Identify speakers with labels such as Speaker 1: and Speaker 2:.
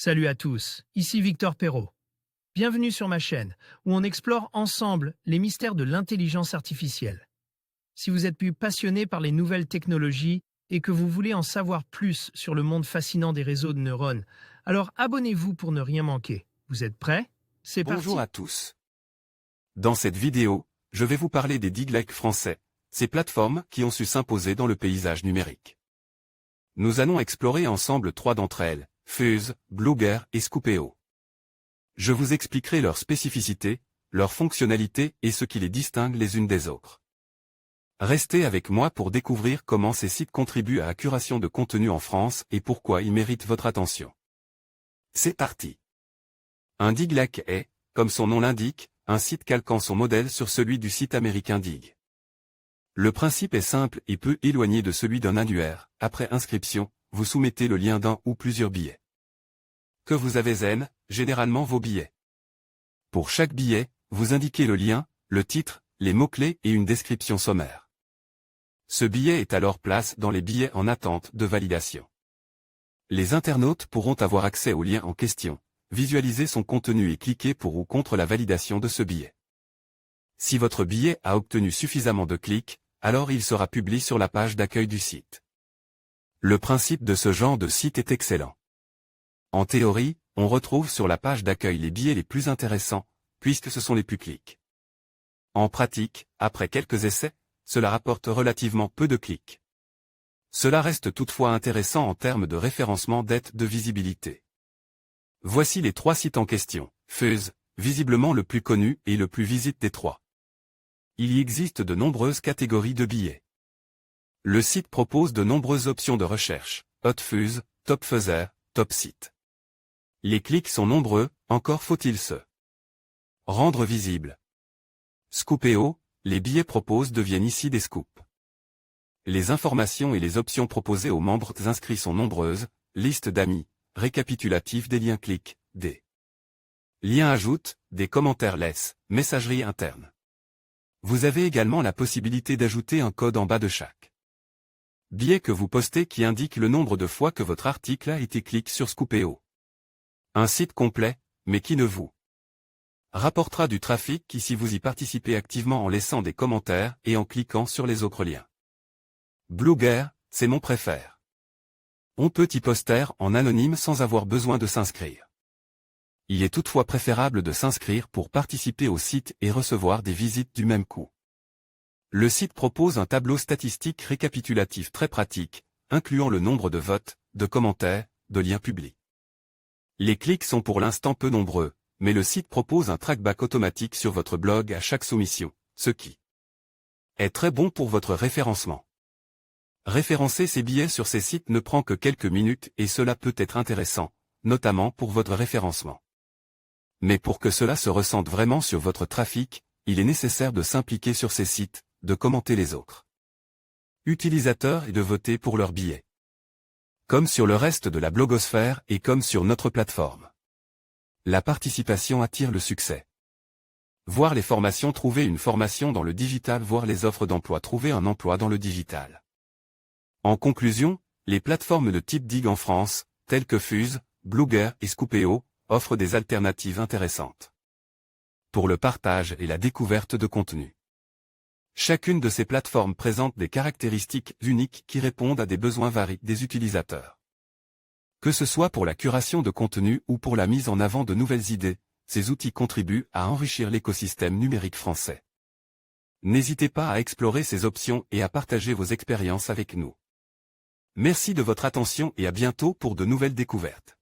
Speaker 1: Salut à tous, ici Victor Perrault. Bienvenue sur ma chaîne, où on explore ensemble les mystères de l'intelligence artificielle. Si vous êtes plus passionné par les nouvelles technologies et que vous voulez en savoir plus sur le monde fascinant des réseaux de neurones, alors abonnez-vous pour ne rien manquer. Vous êtes prêts? C'est parti.
Speaker 2: Bonjour à tous. Dans cette vidéo, je vais vous parler des Deep Lake français, ces plateformes qui ont su s'imposer dans le paysage numérique. Nous allons explorer ensemble 3 d'entre elles, Fuse, Blogger et Scoopeo. Je vous expliquerai leurs spécificités, leurs fonctionnalités et ce qui les distingue les unes des autres. Restez avec moi pour découvrir comment ces sites contribuent à la curation de contenu en France et pourquoi ils méritent votre attention. C'est parti. Un Dig Lake est, comme son nom l'indique, un site calquant son modèle sur celui du site américain Dig. Le principe est simple et peu éloigné de celui d'un annuaire. Après inscription, vous soumettez le lien d'un ou plusieurs billets. Que vous avez zen, généralement vos billets. Pour chaque billet, vous indiquez le lien, le titre, les mots-clés et une description sommaire. Ce billet est alors place dans les billets en attente de validation. Les internautes pourront avoir accès au lien en question, visualiser son contenu et cliquer pour ou contre la validation de ce billet. Si votre billet a obtenu suffisamment de clics, alors il sera publié sur la page d'accueil du site. Le principe de ce genre de site est excellent. En théorie, on retrouve sur la page d'accueil les billets les plus intéressants, puisque ce sont les plus clics. En pratique, après quelques essais, cela rapporte relativement peu de clics. Cela reste toutefois intéressant en termes de référencement d'aide de visibilité. Voici les 3 sites en question. Fuse, visiblement le plus connu et le plus visité des 3. Il y existe de nombreuses catégories de billets. Le site propose de nombreuses options de recherche, Hot Fuse, Top Fuser, Top Site. Les clics sont nombreux, encore faut-il se rendre visible. Scoopeo, les billets proposés deviennent ici des scoops. Les informations et les options proposées aux membres inscrits sont nombreuses, liste d'amis, récapitulatif des liens clics, des liens ajoute, des commentaires laisse, messagerie interne. Vous avez également la possibilité d'ajouter un code en bas de chaque billet que vous postez qui indique le nombre de fois que votre article a été cliqué sur Scoopeo. Un site complet, mais qui ne vous rapportera du trafic qui si vous y participez activement en laissant des commentaires et en cliquant sur les autres liens. Blogger, c'est mon préféré. On peut y poster en anonyme sans avoir besoin de s'inscrire. Il est toutefois préférable de s'inscrire pour participer au site et recevoir des visites du même coup. Le site propose un tableau statistique récapitulatif très pratique, incluant le nombre de votes, de commentaires, de liens publiés. Les clics sont pour l'instant peu nombreux, mais le site propose un trackback automatique sur votre blog à chaque soumission, ce qui est très bon pour votre référencement. Référencer ces billets sur ces sites ne prend que quelques minutes et cela peut être intéressant, notamment pour votre référencement. Mais pour que cela se ressente vraiment sur votre trafic, il est nécessaire de s'impliquer sur ces sites, de commenter les autres utilisateurs et de voter pour leurs billets. Comme sur le reste de la blogosphère et comme sur notre plateforme. La participation attire le succès. Voir les formations, trouver une formation dans le digital, voir les offres d'emploi, trouver un emploi dans le digital. En conclusion, les plateformes de type Dig en France, telles que Fuse, Blogger et Scoopeo, offrent des alternatives intéressantes pour le partage et la découverte de contenu. Chacune de ces plateformes présente des caractéristiques uniques qui répondent à des besoins variés des utilisateurs. Que ce soit pour la curation de contenu ou pour la mise en avant de nouvelles idées, ces outils contribuent à enrichir l'écosystème numérique français. N'hésitez pas à explorer ces options et à partager vos expériences avec nous. Merci de votre attention et à bientôt pour de nouvelles découvertes.